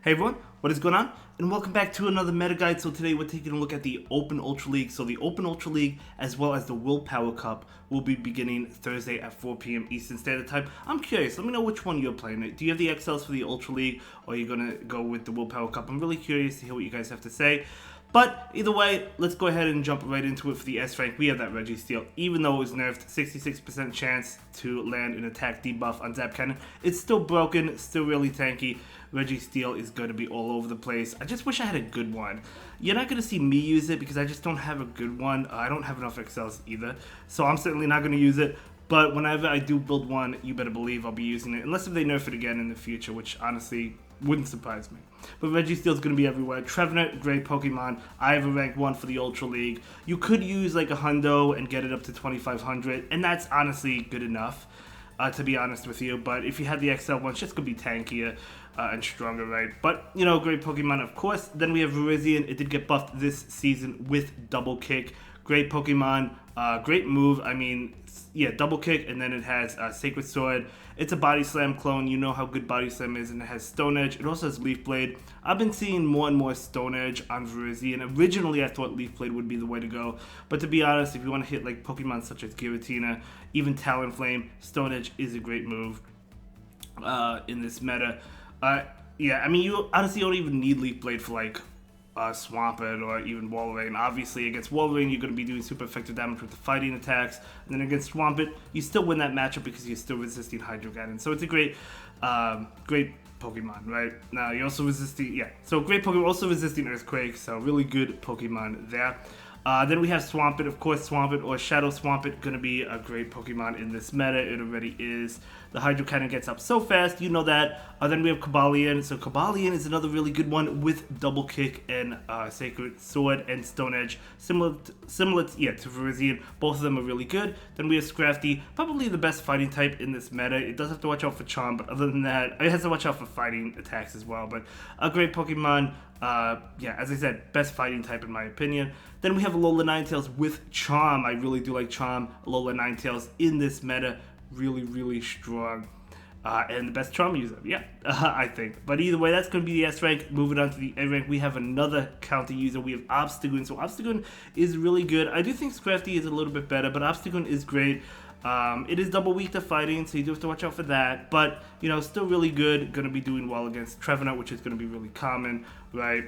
Hey everyone, what is going on? And welcome back to another meta guide. So today we're taking a look at the Open Ultra League. So the Open Ultra League as well as the Willpower Cup will be beginning Thursday at 4 p.m. Eastern Standard Time. I'm curious, let me know which one you're playing. Do you have the XLs for the Ultra League or are you going to go with the Willpower Cup? I'm really curious to hear what you guys have to say. But either way, let's go ahead and jump right into it for the S rank. We have that Reggie Steele. Even though it was nerfed, 66% chance to land an attack debuff on Zap Cannon. It's still broken, still really tanky. Reggie Steele is going to be all over the place. I just wish I had a good one. You're not going to see me use it because I just don't have a good one. I don't have enough XLs either. So I'm certainly not going to use it. But whenever I do build one, you better believe I'll be using it. Unless if they nerf it again in the future, which honestly wouldn't surprise me. But Reggie Steele's going to be everywhere. Trevenant, great Pokemon. I have a rank 1 for the Ultra League. You could use like a hundo and get it up to 2500, and that's honestly good enough, to be honest with you. But if you had the XL one, it's just going to be tankier and stronger, right? But, you know, great Pokemon, of course. Then we have Virizion. It did get buffed this season with Double Kick. Great Pokemon, great move. I mean, yeah, Double Kick, and then it has Sacred Sword. It's a Body Slam clone. You know how good Body Slam is, and it has Stone Edge. It also has Leaf Blade. I've been seeing more and more Stone Edge on Virizion. Originally, I thought Leaf Blade would be the way to go, but to be honest, if you want to hit like Pokemon such as Giratina, even Talonflame, Stone Edge is a great move in this meta. Yeah, I mean, you honestly don't even need Leaf Blade for like Swampert or even Walrein. Obviously, against Walrein, you're going to be doing super effective damage with the fighting attacks. And then against Swampert, you still win that matchup because you're still resisting Hydro Cannon. So it's a great Pokemon, right? Now, you're also resisting, yeah. So great Pokemon, also resisting Earthquake. So really good Pokemon there. Then we have Swampert, of course, Swampert or Shadow Swampert, going to be a great Pokemon in this meta. It already is. The Hydro Cannon gets up so fast, you know that. Then we have Cobalion. So Cobalion is another really good one with Double Kick and Sacred Sword and Stone Edge. Similar to Virizion. Both of them are really good. Then we have Scrafty, probably the best fighting type in this meta. It does have to watch out for Charm, but other than that, it has to watch out for fighting attacks as well. But a great Pokemon. Yeah, as I said, best fighting type in my opinion. Then we have Alola Ninetales with Charm. I really do like Charm. Alola Ninetales in this meta, really, really strong. And the best Charm user, yeah, I think. But either way, that's going to be the S rank. Moving on to the A rank, we have another counter user. We have Obstagoon. So Obstagoon is really good. I do think Scrafty is a little bit better, but Obstagoon is great. It is double weak to fighting, so you do have to watch out for that. But, you know, still really good. Going to be doing well against Trevenant, which is going to be really common, right?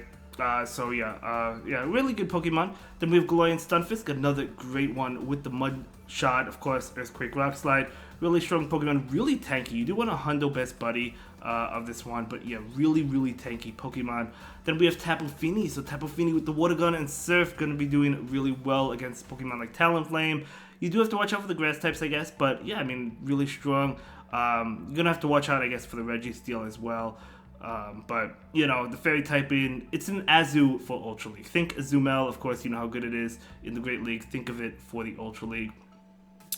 So yeah, really good Pokemon. Then we have Galarian Stunfisk, another great one with the Mud Shot, of course, Earthquake Rock Slide. Really strong Pokemon, really tanky. You do want a Hundo Best Buddy of this one, but yeah, really, really tanky Pokemon. Then we have Tapu Fini. So Tapu Fini with the Water Gun and Surf, going to be doing really well against Pokemon like Talonflame. You do have to watch out for the grass types, I guess, but yeah, I mean, really strong. You're going to have to watch out, I guess, for the Reggie Steele as well. But, you know, the Fairy typing, it's an Azu for Ultra League. Think Azumel, of course, you know how good it is in the Great League. Think of it for the Ultra League.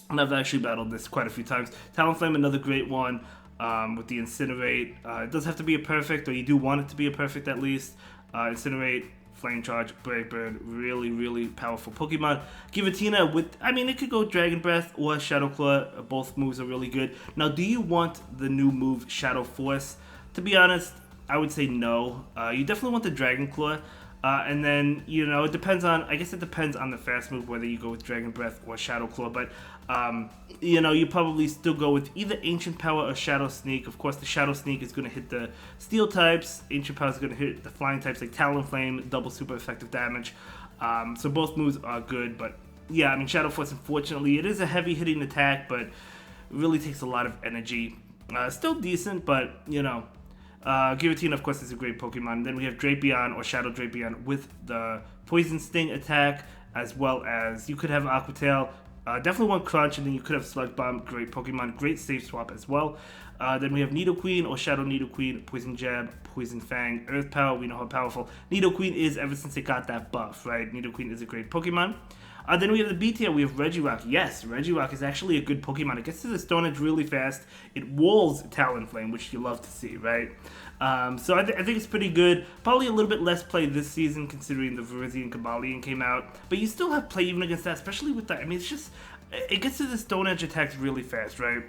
And I've actually battled this quite a few times. Talonflame, another great one with the Incinerate. It does have to be a perfect, or you do want it to be a perfect at least. Incinerate, Flame Charge, Brave Bird, really, really powerful Pokemon. Giratina with, I mean, it could go Dragon Breath or Shadow Claw. Both moves are really good. Now, do you want the new move Shadow Force? To be honest, I would say no. You definitely want the Dragon Claw. And then, you know, it depends on, I guess it depends on the fast move, whether you go with Dragon Breath or Shadow Claw. But, you know, you probably still go with either Ancient Power or Shadow Sneak. Of course, the Shadow Sneak is going to hit the Steel types. Ancient Power is going to hit the Flying types like Talonflame, double super effective damage. So both moves are good. But, yeah, I mean, Shadow Force, unfortunately, it is a heavy hitting attack, but it really takes a lot of energy. Still decent, but, you know. Giratina, of course, is a great Pokemon. Then we have Drapion or Shadow Drapion with the Poison Sting attack, as well as you could have Aqua Tail. Definitely want Crunch, and then you could have Sludge Bomb. Great Pokemon, great safe swap as well. Then we have Nidoqueen or Shadow Nidoqueen, Poison Jab, Poison Fang, Earth Power. We know how powerful Nidoqueen is ever since it got that buff, right? Nidoqueen is a great Pokemon. Then we have the B tier, we have Regirock. Yes, Regirock is actually a good Pokemon. It gets to the Stone Edge really fast. It walls Talonflame, which you love to see, right? So I think it's pretty good. Probably a little bit less play this season considering the Virizion Cobalion came out. But you still have play even against that, especially with that. I mean, it's just, it gets to the Stone Edge attacks really fast, right?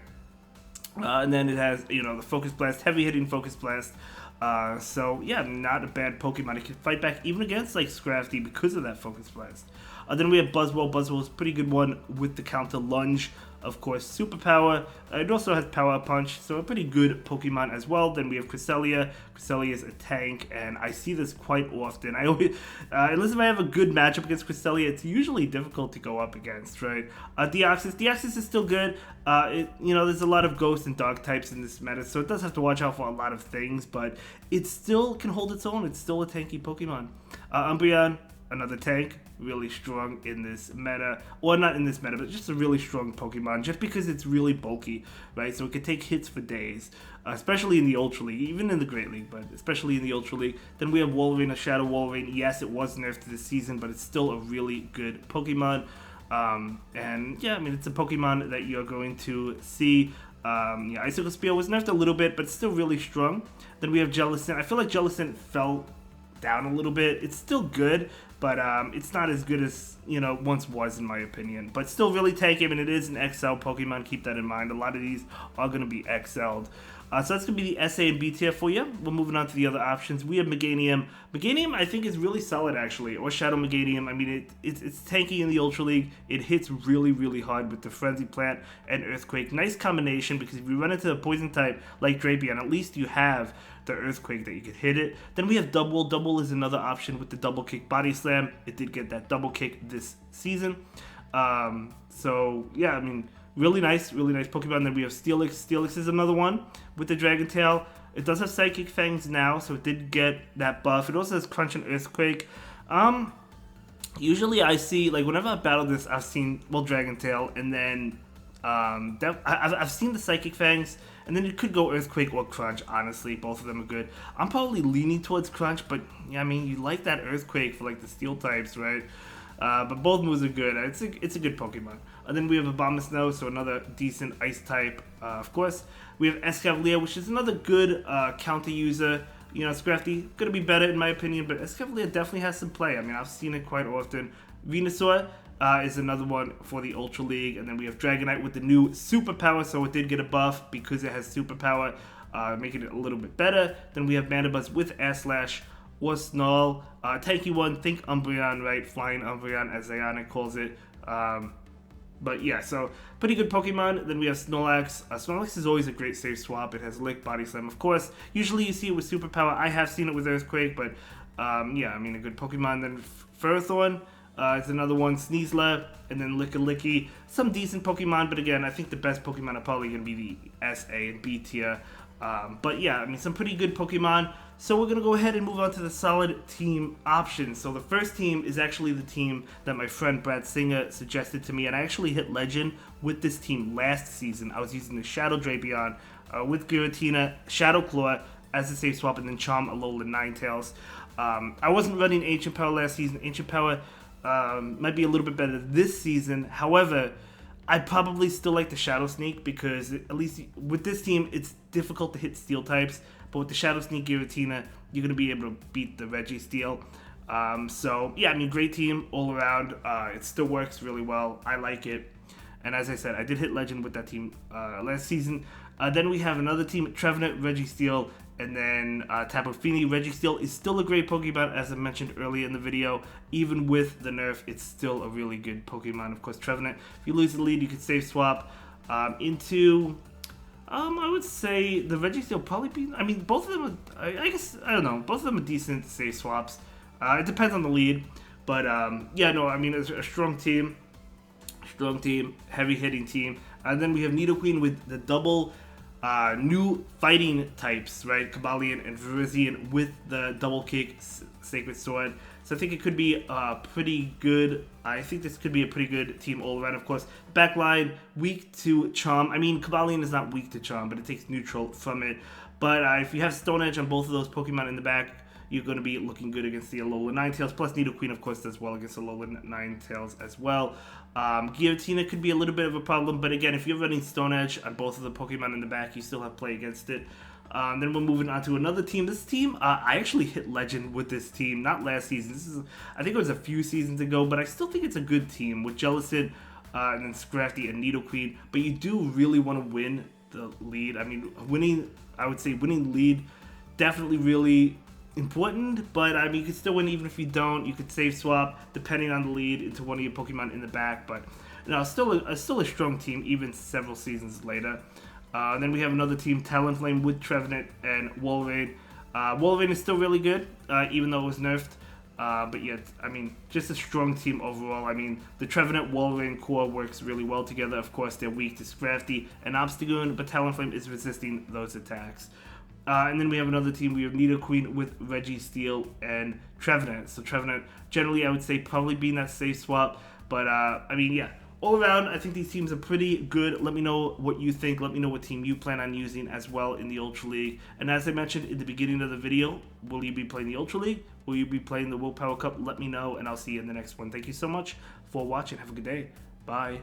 And then it has, you know, the Focus Blast, heavy hitting Focus Blast. So yeah, not a bad Pokemon. It can fight back even against like Scrafty because of that Focus Blast. Then we have Buzzwole. Buzzwole is a pretty good one with the counter lunge. Of course, Superpower. It also has Power Punch, so a pretty good Pokemon as well. Then we have Cresselia. Cresselia is a tank, and I see this quite often. I always, unless if I have a good matchup against Cresselia, it's usually difficult to go up against, right? Deoxys. Deoxys is still good. There's a lot of Ghost and Dog types in this meta, so it does have to watch out for a lot of things, but it still can hold its own. It's still a tanky Pokemon. Umbreon, another tank, really strong in this meta, or not in this meta, but just a really strong Pokemon, just because it's really bulky, right? So it can take hits for days, especially in the Ultra League, even in the Great League, but especially in the Ultra League. Then we have Wolverine, a Shadow Wolverine. Yes, it was nerfed this season, but it's still a really good Pokemon. And yeah, I mean, it's a Pokemon that you're going to see. Icicle Spear was nerfed a little bit, but still really strong. Then we have Jellicent. I feel like Jellicent fell down a little bit. It's still good, but it's not as good as once was, in my opinion. But still really tanky. I mean, it is an XL Pokemon. Keep that in mind. A lot of these are going to be XL'd. So that's going to be the SA and B tier for you. We're moving on to the other options. We have Meganium. Meganium, I think, is really solid, actually. Or Shadow Meganium. I mean, it's tanky in the Ultra League. It hits really, really hard with the Frenzy Plant and Earthquake. Nice combination, because if you run into a Poison type like Drapion, at least you have the Earthquake that you could hit it. Then we have Double. Double is another option with the Double Kick Body Slam. It did get that Double Kick this season. So, yeah, I mean, really nice Pokemon. Then we have Steelix. Steelix is another one with the Dragon Tail. It does have Psychic Fangs now, so it did get that buff. It also has Crunch and Earthquake. Usually I see, like, whenever I battle this, I've seen, Dragon Tail, and then I've seen the Psychic Fangs, and then it could go Earthquake or Crunch, honestly. Both of them are good. I'm probably leaning towards Crunch, but, yeah, I mean, you like that Earthquake for, like, the Steel types, right? But both moves are good. It's a good Pokemon. And then we have Abomasnow, so another decent Ice type. Of course, we have Escavalier, which is another good counter user. Scrafty, gonna be better in my opinion, but Escavalier definitely has some play. I mean, I've seen it quite often. Venusaur is another one for the Ultra League. And then we have Dragonite with the new Superpower, so it did get a buff because it has Superpower, making it a little bit better. Then we have Mandibuzz with Air Slash or Snarl. Tanky one, think Umbreon, right? Flying Umbreon, as Zionic calls it. But yeah, so pretty good Pokemon. Then we have Snorlax. Snorlax is always a great safe swap. It has Lick, Body Slam, of course. Usually you see it with Superpower. I have seen it with Earthquake, but yeah, I mean, a good Pokemon. Then Ferrothorn is another one. Sneasler, and then Licky. Some decent Pokemon, but again, I think the best Pokemon are probably going to be the SA and B tier. But yeah, I mean, some pretty good Pokemon. So we're going to go ahead and move on to the solid team options. So the first team is actually the team that my friend Brad Singer suggested to me, and I actually hit Legend with this team last season. I was using the Shadow Drapion with Giratina, Shadow Claw as a safe swap, and then Charm, Alola, Ninetales. I wasn't running Ancient Power last season. Ancient Power might be a little bit better this season. However, I probably still like the Shadow Sneak, because at least with this team, it's difficult to hit Steel types. But with the Shadow Sneak Giratina, you're going to be able to beat the Registeel. So, yeah, I mean, great team all around. It still works really well. I like it. And as I said, I did hit Legend with that team last season. Then we have another team, Trevenant, Registeel, and then Tapu Fini. Registeel is still a great Pokemon, as I mentioned earlier in the video. Even with the nerf, it's still a really good Pokemon. Of course, Trevenant, if you lose the lead, you can safe swap into... I would say the Registeel probably be... I mean, both of them are... I guess, I don't know. Both of them are decent safe swaps. It depends on the lead. But, yeah, no, I mean, it's a strong team. Strong team. Heavy-hitting team. And then we have Nidoqueen with the double new fighting types, right? Cobalion and Virizion with the double kick Sacred Sword. So I think it could be pretty good. I think this could be a pretty good team all around. Of course, backline, weak to Charm. I mean, Cobalion is not weak to Charm, but it takes neutral from it. But if you have Stone Edge on both of those Pokemon in the back, you're going to be looking good against the Alola Ninetales. Plus, Nidoqueen, of course, does well against Alola Ninetales as well. Giratina could be a little bit of a problem, but again, if you're running Stone Edge on both of the Pokemon in the back, you still have play against it. Then we're moving on to another team. This team, I actually hit Legend with this team, not last season. This is, I think it was a few seasons ago, but I still think it's a good team with Jellicent, and then Scrafty and Nidoqueen. But you do really want to win the lead. I mean, I would say winning lead definitely really important, but I mean, you could still win even if you don't. You could save swap depending on the lead into one of your Pokemon in the back, but still a strong team even several seasons later. Then we have another team, Talonflame, with Trevenant and Walrein. Walrein is still really good, even though it was nerfed. But yeah, I mean, just a strong team overall. I mean, the Trevenant Walrein core works really well together. Of course, they're weak to Scrafty and Obstagoon, but Talonflame is resisting those attacks. And then we have another team. We have Nidoqueen with Registeel and Trevenant. So Trevenant, generally, I would say probably being that safe swap. But, I mean, yeah. All around, I think these teams are pretty good. Let me know what you think. Let me know what team you plan on using as well in the Ultra League. And as I mentioned in the beginning of the video, will you be playing the Ultra League? Will you be playing the Willpower Cup? Let me know, and I'll see you in the next one. Thank you so much for watching. Have a good day. Bye.